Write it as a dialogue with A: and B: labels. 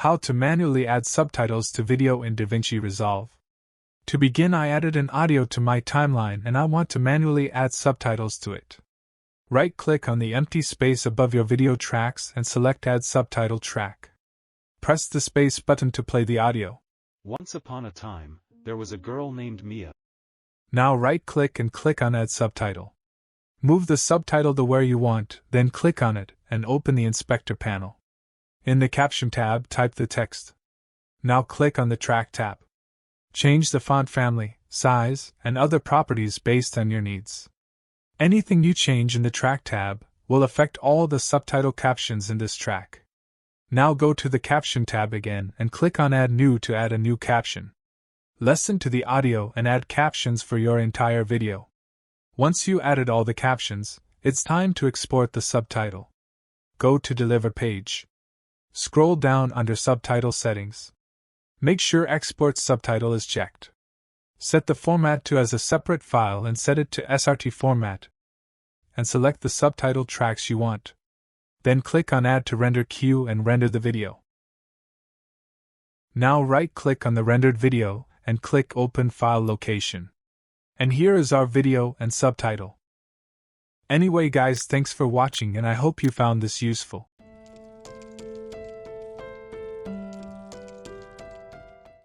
A: How to manually add subtitles to video in Davinci Resolve. To begin, I added an audio to my timeline and I want to manually add subtitles to it. Right-click on the empty space above your video tracks and select Add Subtitle Track. Press the space button to play the audio.
B: Once upon a time, there was a girl named Mia.
A: Now right-click and click on Add Subtitle. Move the subtitle to where you want, then click on it and open the Inspector panel. In the Caption tab, type the text. Now click on the Track tab. Change the font family, size, and other properties based on your needs. Anything you change in the Track tab will affect all the subtitle captions in this track. Now go to the Caption tab again and click on Add New to add a new caption. Listen to the audio and add captions for your entire video. Once you added all the captions, it's time to export the subtitle. Go to Deliver page. Scroll down under Subtitle Settings. Make sure Export Subtitle is checked. Set the format to as a separate file and set it to SRT format. And select the subtitle tracks you want. Then click on Add to Render Queue and render the video. Now right-click on the rendered video and click Open File Location. And here is our video and subtitle. Anyway guys, thanks for watching and I hope you found this useful.